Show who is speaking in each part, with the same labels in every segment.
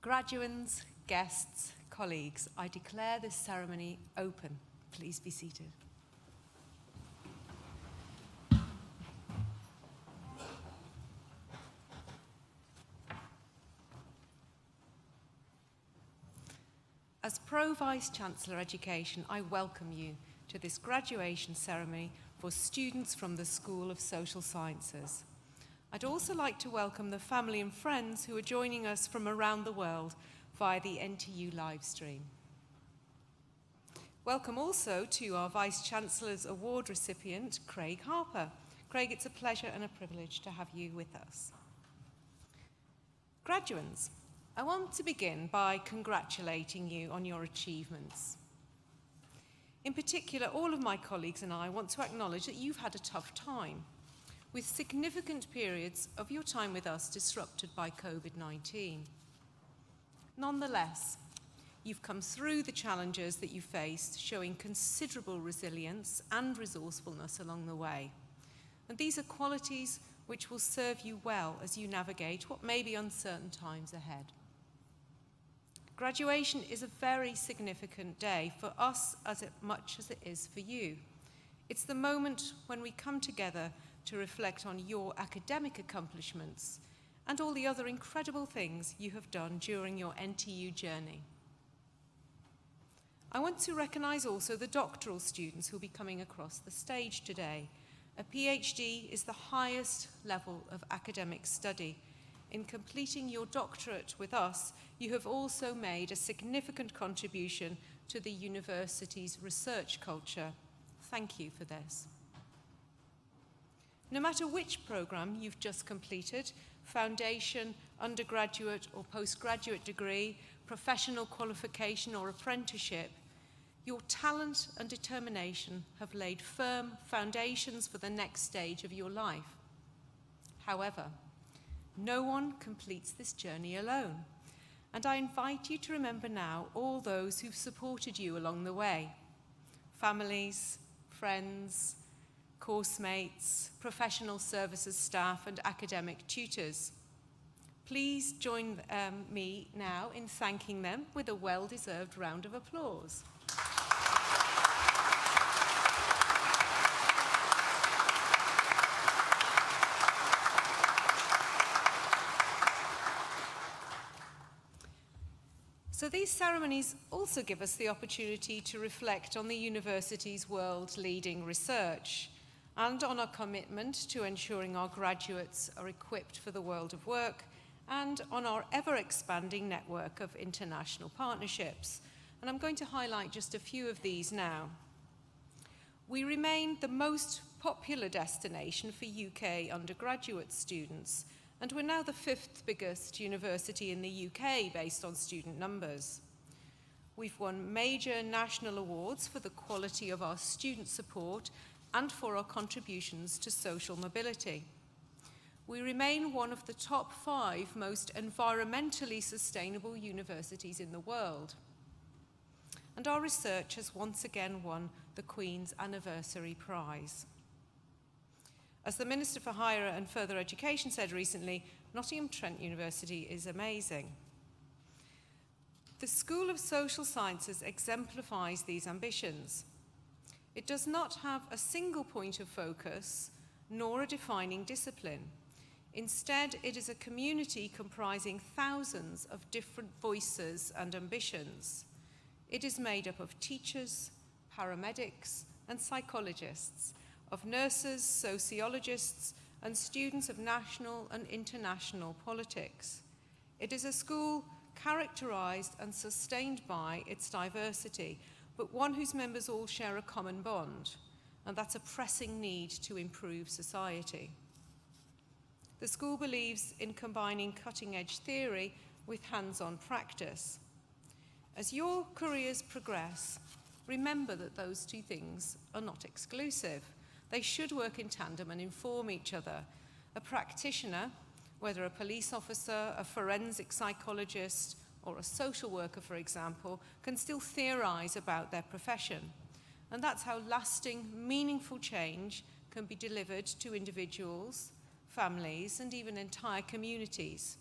Speaker 1: Graduands, guests, colleagues, I declare this ceremony open. Please be seated. As Pro-Vice-Chancellor Education, I welcome you to this graduation ceremony for students from the School of Social Sciences. I'd also like to welcome the family and friends who are joining us from around the world via the NTU live stream. Welcome also to our Vice-Chancellor's Award recipient, Craig Harper. Craig, it's a pleasure and a privilege to have you with us. Graduands, I want to begin by congratulating you on your achievements. In particular, all of my colleagues and I want to acknowledge that you've had a tough time, with significant periods of your time with us disrupted by COVID-19. Nonetheless, you've come through the challenges that you faced, showing considerable resilience and resourcefulness along the way. And these are qualities which will serve you well as you navigate what may be uncertain times ahead. Graduation is a very significant day for us as much as it is for you. It's the moment when we come together to reflect on your academic accomplishments and all the other incredible things you have done during your NTU journey. I want to recognise also the doctoral students who will be coming across the stage today. A PhD is the highest level of academic study. In completing your doctorate with us, you have also made a significant contribution to the university's research culture. Thank you for this. No matter which programme you've just completed, foundation, undergraduate or postgraduate degree, professional qualification or apprenticeship, your talent and determination have laid firm foundations for the next stage of your life. However, no one completes this journey alone, and I invite you to remember now all those who've supported you along the way. Families, friends, course mates, professional services staff and academic tutors. Please join me now in thanking them with a well-deserved round of applause. So these ceremonies also give us the opportunity to reflect on the university's world-leading research and on our commitment to ensuring our graduates are equipped for the world of work, and on our ever-expanding network of international partnerships. And I'm going to highlight just a few of these now. We remain the most popular destination for UK undergraduate students, and we're now the 5th biggest university in the UK based on student numbers. We've won major national awards for the quality of our student support and for our contributions to social mobility. We remain one of the top 5 most environmentally sustainable universities in the world. And our research has once again won the Queen's Anniversary Prize. As the Minister for Higher and Further Education said recently, Nottingham Trent University is amazing. The School of Social Sciences exemplifies these ambitions. It does not have a single point of focus, nor a defining discipline. Instead, it is a community comprising thousands of different voices and ambitions. It is made up of teachers, paramedics, and psychologists, of nurses, sociologists, and students of national and international politics. It is a school characterised and sustained by its diversity, but one whose members all share a common bond, and that's a pressing need to improve society. The school believes in combining cutting-edge theory with hands-on practice. As your careers progress, remember that those two things are not exclusive. They should work in tandem and inform each other. A practitioner, whether a police officer, a forensic psychologist, or a social worker, for example, can still theorise about their profession. And that's how lasting, meaningful change can be delivered to individuals, families, and even entire communities.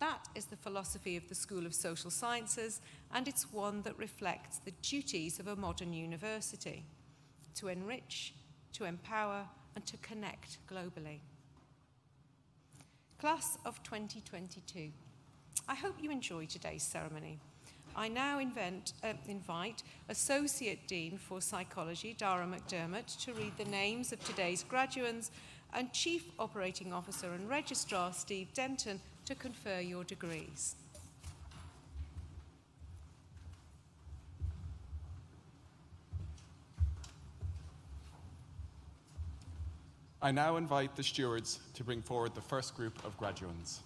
Speaker 1: That is the philosophy of the School of Social Sciences, and it's one that reflects the duties of a modern university: to enrich, to empower, and to connect globally. Class of 2022, I hope you enjoy today's ceremony. I now invite Associate Dean for Psychology, Dara McDermott, to read the names of today's graduates, and Chief Operating Officer and Registrar, Steve Denton, to confer your degrees.
Speaker 2: I now invite the stewards to bring forward the first group of graduands.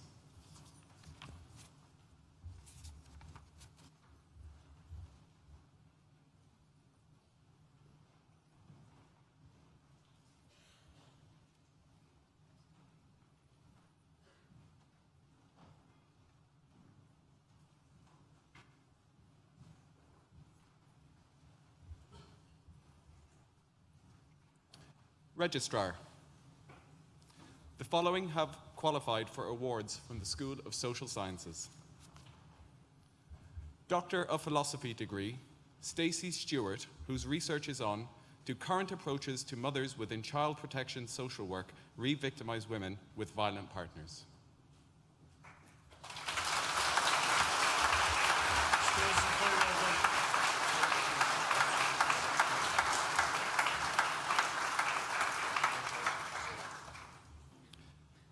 Speaker 2: Registrar. The following have qualified for awards from the School of Social Sciences. Doctor of Philosophy degree, Stacey Stewart, whose research is on "Do current approaches to mothers within child protection social work re-victimize women with violent partners?"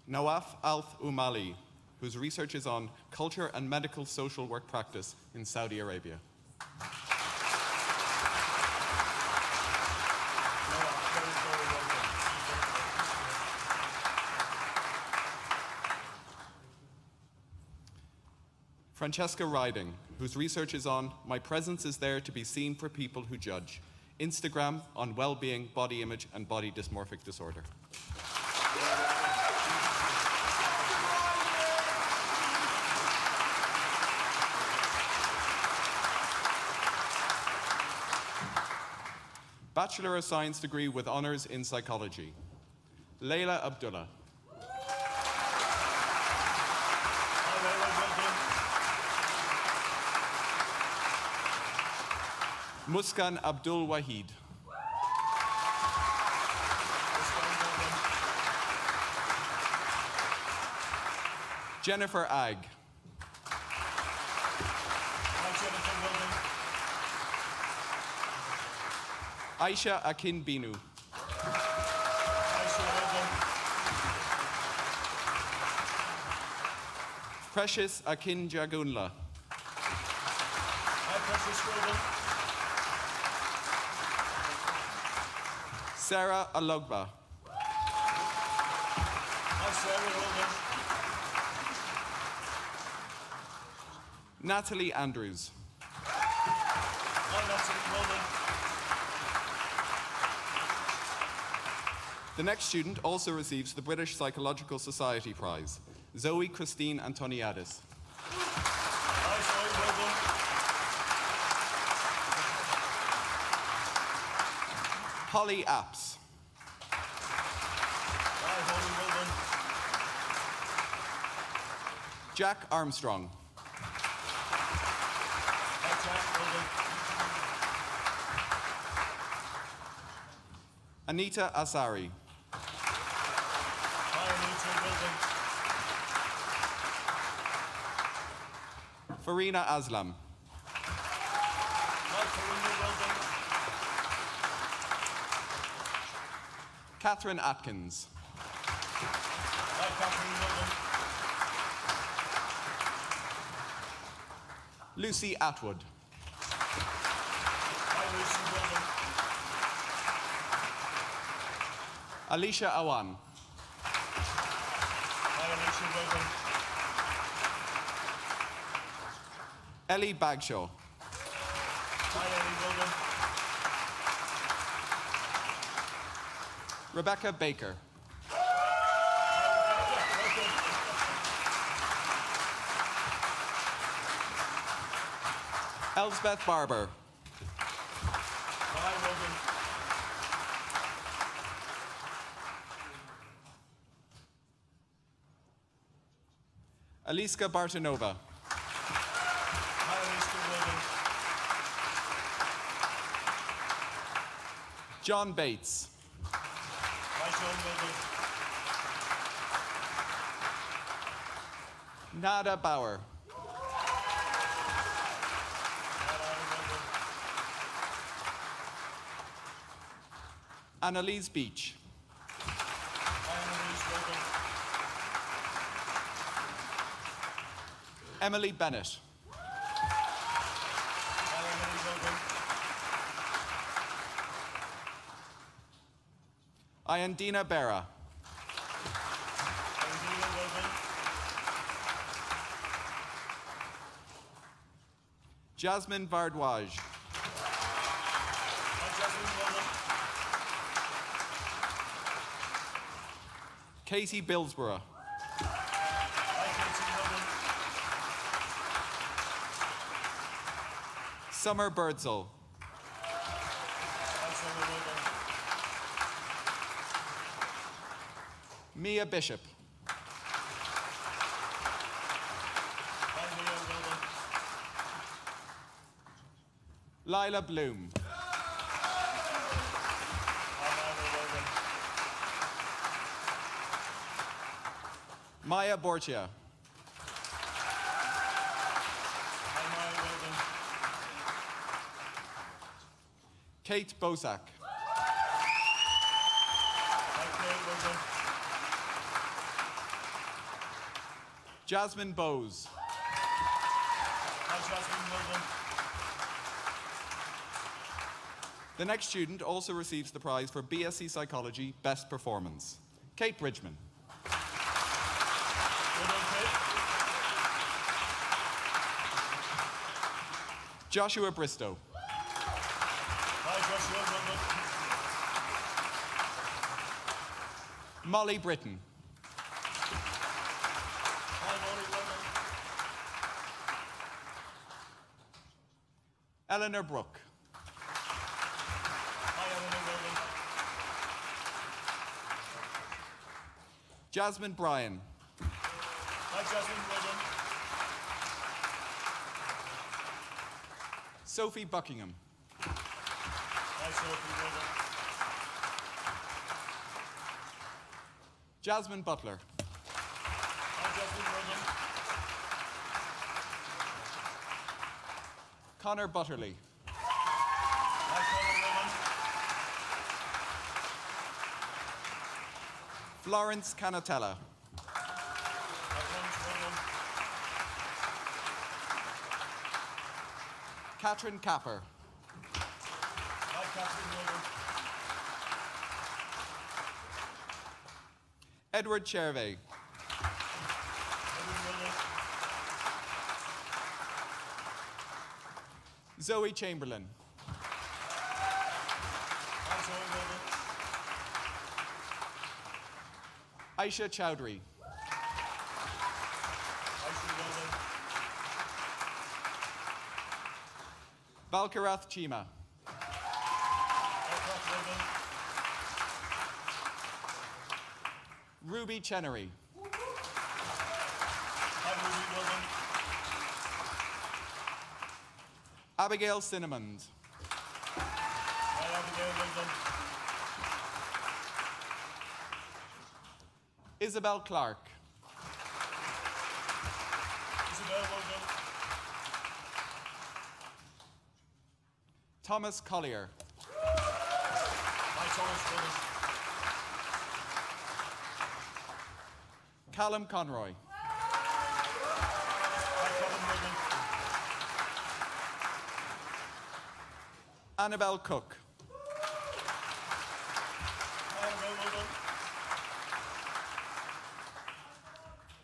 Speaker 2: Nawaf Al-Umali, whose research is on culture and medical social work practice in Saudi Arabia. Francesca Riding, whose research is on "My presence is there to be seen for people who judge. Instagram on well-being, body image, and body dysmorphic disorder." Bachelor of Science degree with honours in psychology, Leila Abdullah. Muskan Abdul Wahid. Jennifer Agg. Aisha Akin Binu. Precious Akin Jagunla. Sarah Alogba. Natalie Andrews. The next student also receives the British Psychological Society Prize, Zoe Christine Antoniadis. Holly Apps. Jack Armstrong. Anita Asari. Farina Aslam. Catherine Atkins. Lucy Atwood. Alicia Awan. Ellie Bagshaw. Rebecca Baker. Elsbeth Barber. Aliska Bartanova.
Speaker 3: Hi, Aliska Wilden.
Speaker 2: John Bates.
Speaker 3: Hi, John Wilden.
Speaker 2: Nada Bauer. Annalise Beach. Emily Bennett. Ayandina Berra. Jasmine Vardwaj. Katie Billsborough. Summer Birdsall. Mia Bishop. Lila Bloom. Maya Borgia. Kate Bosak. Jasmine Bowes. The next student also receives the prize for BSc Psychology Best Performance. Kate Bridgman. Joshua Bristow. Molly Britton. Eleanor Brooke. Jasmine Bryan. Sophie Buckingham. Jasmine Butler. Connor Butterly. Florence Canatella. Catherine Capper. Edward Chervey. Zoe Chamberlain. Aisha Chowdhury. Valkarath Chima. Ruby Chenery. Abigail Cinnamond. Isabel Clark. Thomas Collier. Callum Conroy. Annabelle Cook.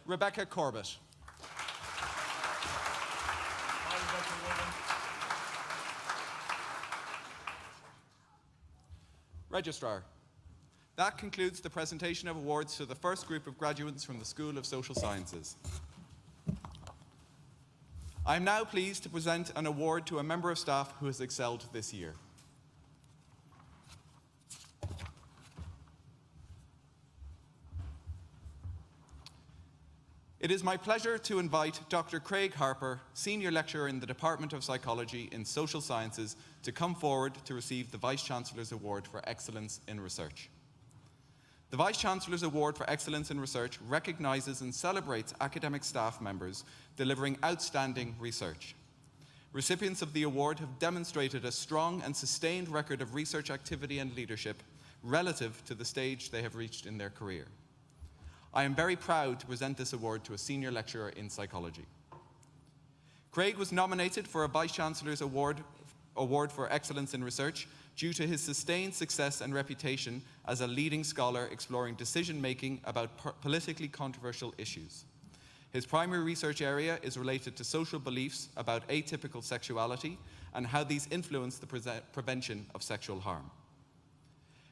Speaker 2: Rebecca Corbett. Registrar. That concludes the presentation of awards to the first group of graduates from the School of Social Sciences. I am now pleased to present an award to a member of staff who has excelled this year. It is my pleasure to invite Dr. Craig Harper, Senior Lecturer in the Department of Psychology in Social Sciences, to come forward to receive the Vice-Chancellor's Award for Excellence in Research. The Vice-Chancellor's Award for Excellence in Research recognises and celebrates academic staff members delivering outstanding research. Recipients of the award have demonstrated a strong and sustained record of research activity and leadership relative to the stage they have reached in their career. I am very proud to present this award to a senior lecturer in psychology. Craig was nominated for a Vice-Chancellor's Award for Excellence in Research due to his sustained success and reputation as a leading scholar exploring decision-making about politically controversial issues. His primary research area is related to social beliefs about atypical sexuality and how these influence the prevention of sexual harm.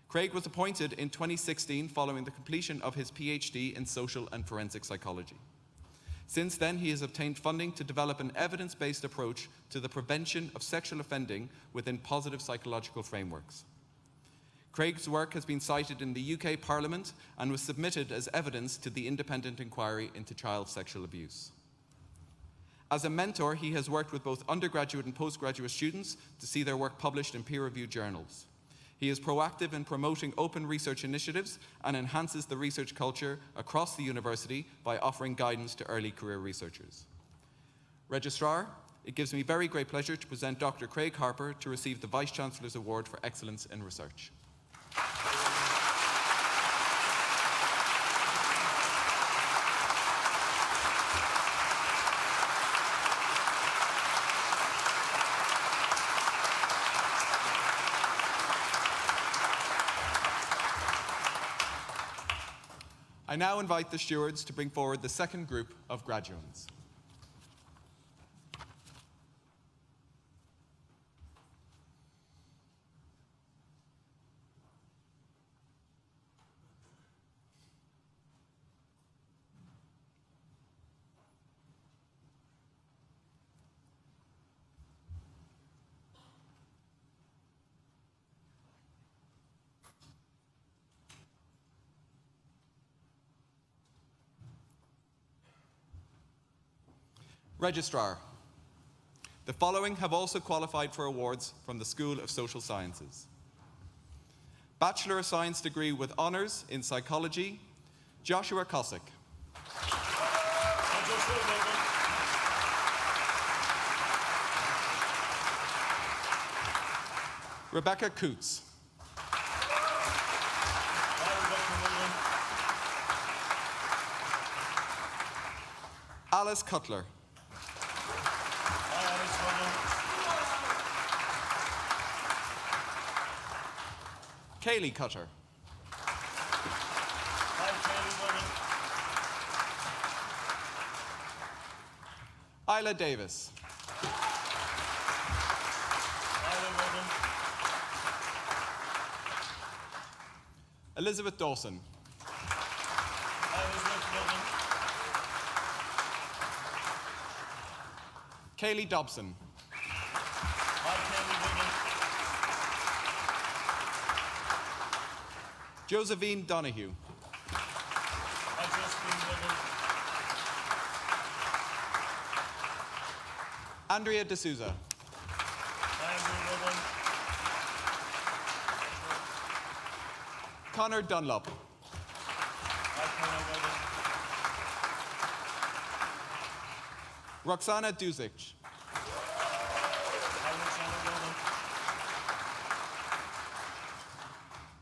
Speaker 2: Craig was appointed in 2016 following the completion of his PhD in social and forensic psychology. Since then, he has obtained funding to develop an evidence-based approach to the prevention of sexual offending within positive psychological frameworks. Craig's work has been cited in the UK Parliament and was submitted as evidence to the independent inquiry into child sexual abuse. As a mentor, he has worked with both undergraduate and postgraduate students to see their work published in peer-reviewed journals. He is proactive in promoting open research initiatives and enhances the research culture across the university by offering guidance to early career researchers. Registrar, it gives me very great pleasure to present Dr. Craig Harper to receive the Vice-Chancellor's Award for Excellence in Research. I now invite the stewards to bring forward the second group of graduates. Registrar, the following have also qualified for awards from the School of Social Sciences. Bachelor of Science degree with honours in psychology, Joshua Cossack. Rebecca Coots. Alice Cutler. Kaylee Cutter. Isla Davis. Elizabeth Dawson. Kaylee Dobson. Josephine Donahue. Andrea D'Souza. Connor Dunlop. Roxana Duzic.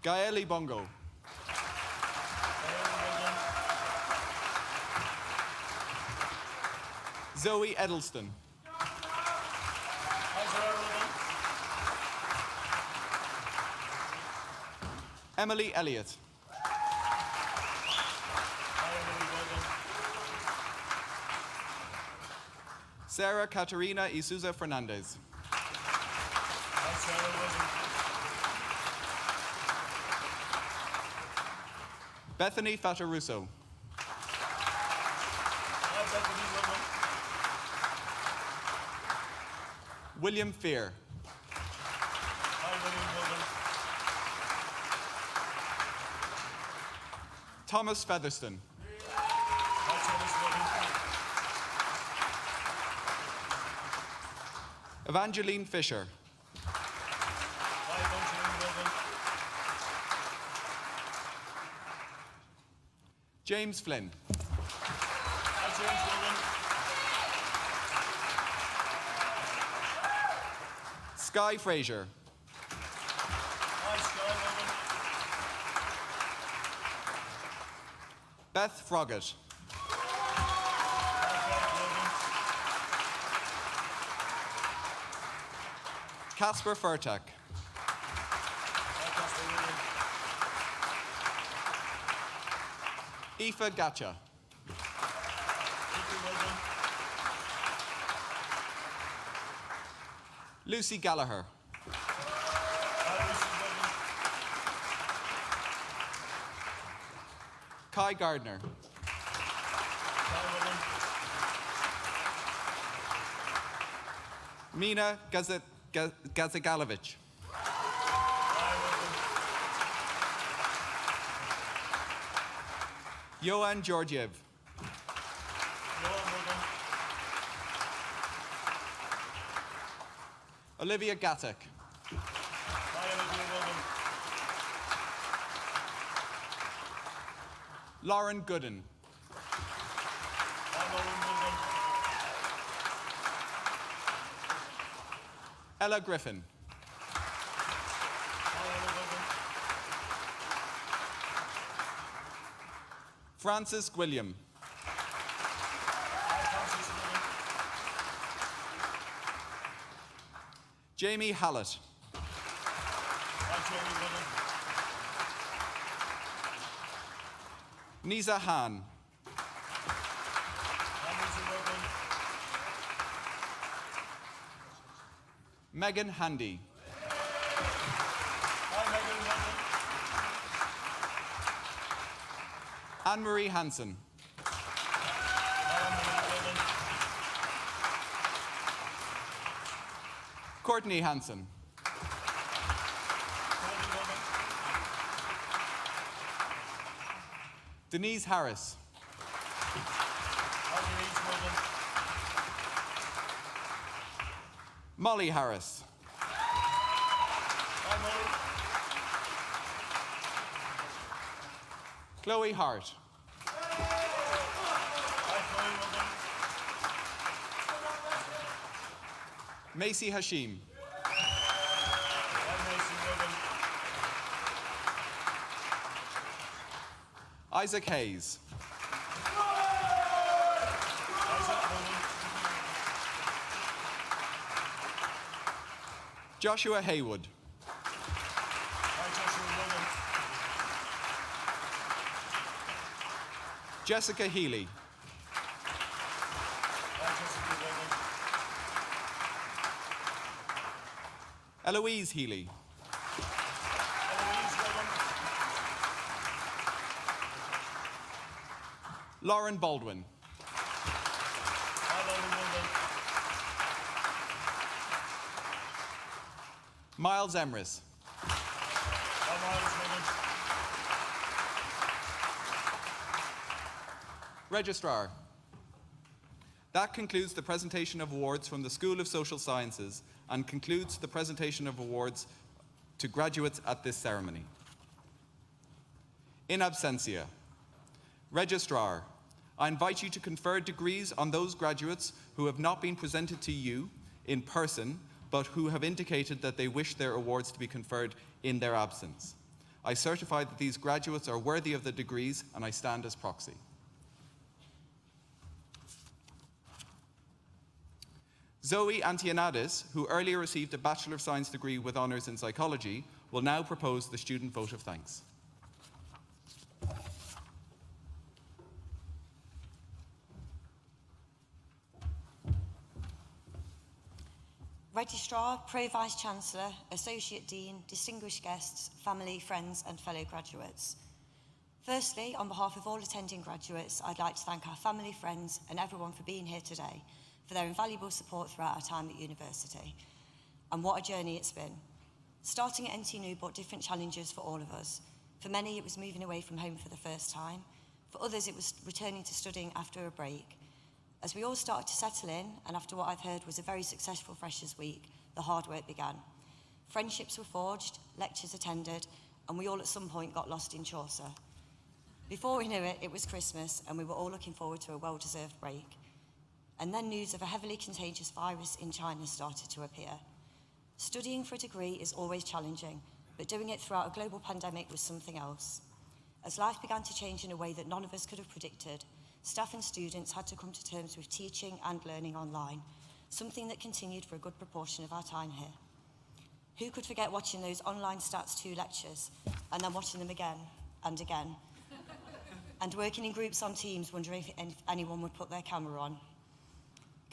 Speaker 2: Gaeli Bongo. Zoe Edelston. Emily Elliott. Sarah Caterina Isuza Fernandez. Bethany Fatarusso. William Fear. Thomas Featherston. Evangeline Fisher.
Speaker 3: Evangeline Wilson.
Speaker 2: James Flynn.
Speaker 3: James Wilson.
Speaker 2: Sky Fraser.
Speaker 3: Sky Wilson.
Speaker 2: Beth Froggatt. Casper Furtak. Aoife Gacha. Lucy Gallagher. Kai Gardner. Mina Gazagalovich. Johan Georgiev. Olivia Gattek. Lauren Gooden. Ella Griffin. Francis Gwilliam. Jamie Hallett. Nisa Han. Megan Handy. Anne-Marie Hansen. Courtney Hansen. Denise Harris. Molly Harris. Chloe Hart. Macy Hashim. Isaac Hayes. Joshua Haywood. Jessica Healy. Eloise Healy. Lauren Baldwin. Miles Emrys. Registrar. That concludes the presentation of awards from the School of Social Sciences and concludes the presentation of awards to graduates at this ceremony. In absentia. Registrar, I invite you to confer degrees on those graduates who have not been presented to you in person, but who have indicated that they wish their awards to be conferred in their absence. I certify that these graduates are worthy of the degrees, and I stand as proxy. Zoe Antianadis, who earlier received a Bachelor of Science degree with honours in psychology, will now propose the student vote of thanks.
Speaker 4: Registrar, Pro-Vice-Chancellor, Associate Dean, distinguished guests, family, friends and fellow graduates. Firstly, on behalf of all attending graduates, I'd like to thank our family, friends and everyone for being here today, for their invaluable support throughout our time at university. And what a journey it's been. Starting at NTU brought different challenges for all of us. For many, it was moving away from home for the first time. For others, it was returning to studying after a break. As we all started to settle in, and after what I've heard was a very successful Freshers' Week, the hard work began. Friendships were forged, lectures attended, and we all at some point got lost in Chaucer. Before we knew it, it was Christmas, and we were all looking forward to a well-deserved break. And then news of a heavily contagious virus in China started to appear. Studying for a degree is always challenging, but doing it throughout a global pandemic was something else. As life began to change in a way that none of us could have predicted, staff and students had to come to terms with teaching and learning online, something that continued for a good proportion of our time here. Who could forget watching those online Stats 2 lectures and then watching them again and again, and working in groups on Teams wondering if anyone would put their camera on?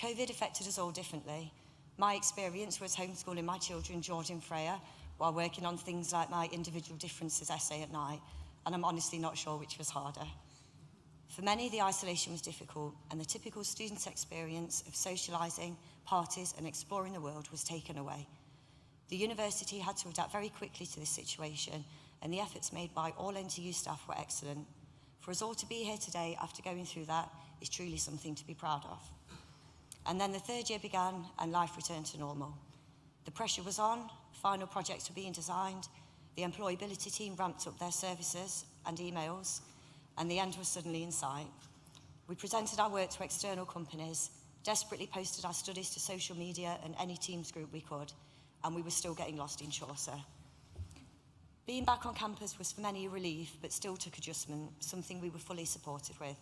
Speaker 4: COVID affected us all differently. My experience was homeschooling my children, George and Freya, while working on things like my individual differences essay at night, and I'm honestly not sure which was harder. For many, the isolation was difficult, and the typical student's experience of socialising, parties, and exploring the world was taken away. The university had to adapt very quickly to this situation, and the efforts made by all NTU staff were excellent. For us all to be here today after going through that is truly something to be proud of. And then the third year began, and life returned to normal. The pressure was on, final projects were being designed, the employability team ramped up their services and emails, and the end was suddenly in sight. We presented our work to external companies, desperately posted our studies to social media and any Teams group we could, and we were still getting lost in Chaucer. Being back on campus was for many a relief, but still took adjustment, something we were fully supported with.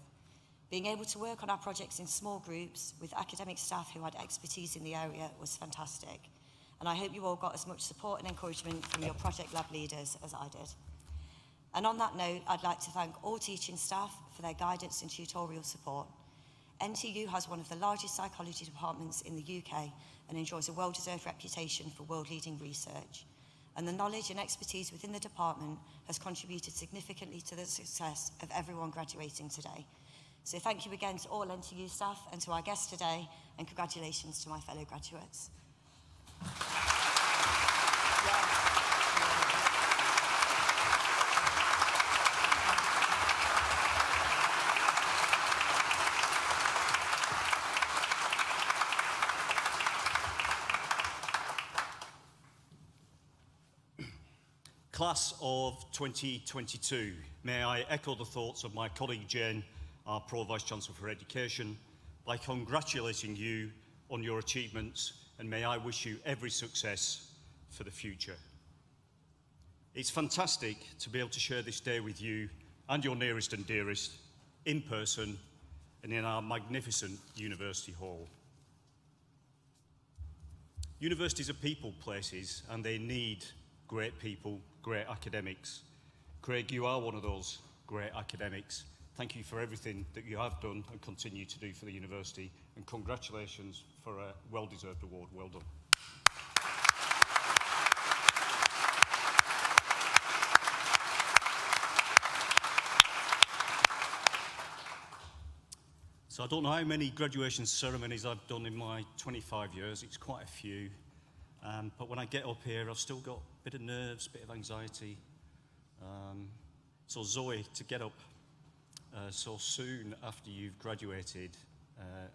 Speaker 4: Being able to work on our projects in small groups with academic staff who had expertise in the area was fantastic. And I hope you all got as much support and encouragement from your project lab leaders as I did. And on that note, I'd like to thank all teaching staff for their guidance and tutorial support. NTU has one of the largest psychology departments in the UK and enjoys a well-deserved reputation for world-leading research. And the knowledge and expertise within the department has contributed significantly to the success of everyone graduating today. So thank you again to all NTU staff and to our guests today, and congratulations to my fellow graduates.
Speaker 3: Class of 2022, may I echo the thoughts of my colleague Jane, our Pro Vice-Chancellor for Education, by congratulating you on your achievements, and may I wish you every success for the future. It's fantastic to be able to share this day with you and your nearest and dearest in person and in our magnificent university hall. Universities are people places, and they need great people, great academics. Craig, you are one of those great academics. Thank you for everything that you have done and continue to do for the university, and congratulations for a well-deserved award. Well done. So I don't know how many graduation ceremonies I've done in my 25 years. It's quite a few. But when I get up here, I've still got a bit of nerves, a bit of anxiety. So Zoe, to get up so soon after you've graduated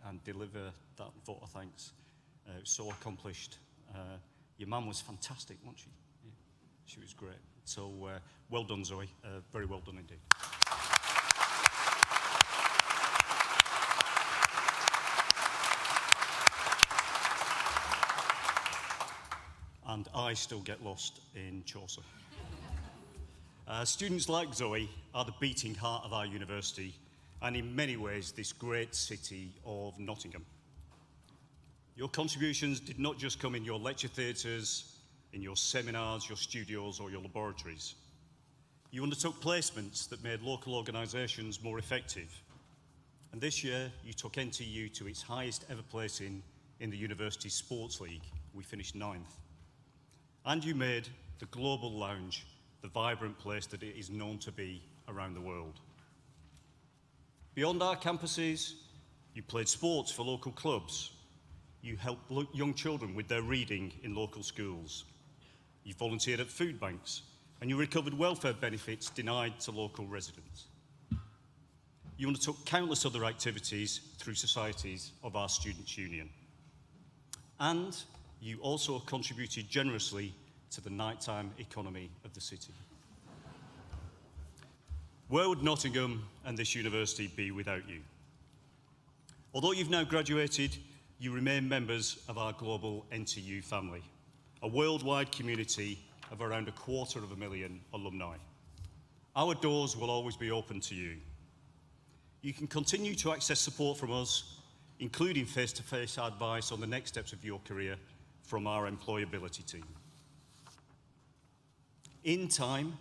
Speaker 3: and deliver that vote of thanks, so accomplished. Your mum was fantastic, wasn't she? Yeah, she was great. So well done, Zoe. Very well done indeed. And I still get lost in Chaucer. Students like Zoe are the beating heart of our university, and in many ways this great city of Nottingham. Your contributions did not just come in your lecture theatres, in your seminars, your studios or your laboratories. You undertook placements that made local organisations more effective. And this year you took NTU to its highest ever placing in the university sports league. We finished 9th. And you made the Global Lounge the vibrant place that it is known to be around the world. Beyond our campuses, you played sports for local clubs. You helped young children with their reading in local schools. You volunteered at food banks, and you recovered welfare benefits denied to local residents. you undertook countless other activities through societies of our Students' Union. And you also contributed generously to the nighttime economy of the city. Where would Nottingham and this university be without you? Although you've now graduated, you remain members of our global NTU family, a worldwide community of around 250,000 alumni. Our doors will always be open to you. You can continue to access support from us, including face-to-face advice on the next steps of your career from our employability team. In time,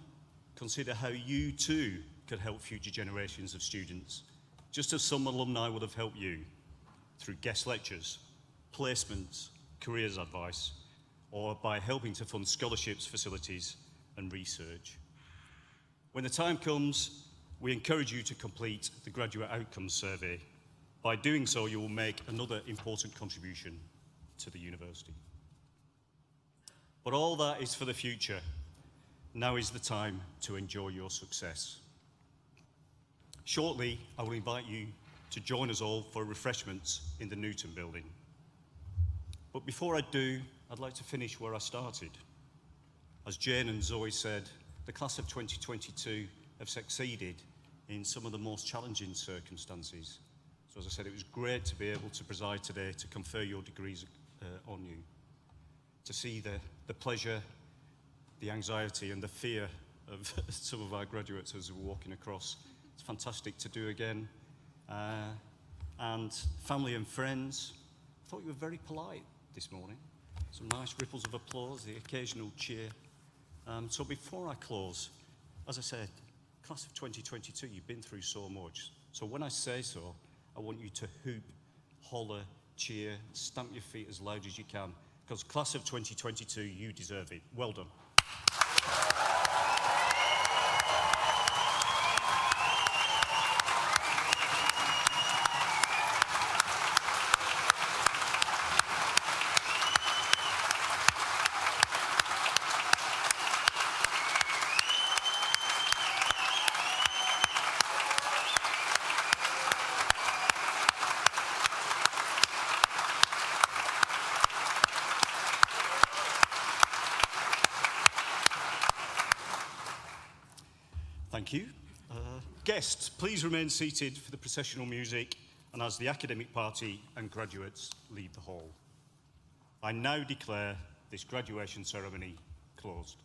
Speaker 3: consider how you too could help future generations of students, just as some alumni would have helped you through guest lectures, placements, careers advice, or by helping to fund scholarships, facilities, and research. When the time comes, we encourage you to complete the Graduate Outcomes Survey. By doing so, you will make another important contribution to the university. But all that is for the future. Now is the time to enjoy your success. Shortly, I will invite you to join us all for refreshments in the Newton building. But before I do, I'd like to finish where I started. As Jane and Zoe said, the class of 2022 have succeeded in some of the most challenging circumstances. So as I said, it was great to be able to preside today to confer your degrees on you, to see the pleasure, the anxiety and the fear of some of our graduates as we're walking across. It's fantastic to do again. And family and friends, I thought you were very polite this morning. Some nice ripples of applause, the occasional cheer. So before I close, as I said, class of 2022, you've been through so much. So when I say so, I want you to hoop, holler, cheer, stamp your feet as loud as you can, because class of 2022, you deserve it. Well done. Thank you. Guests, please remain seated for the processional music and as the academic party and graduates leave the hall. I now declare this graduation ceremony closed.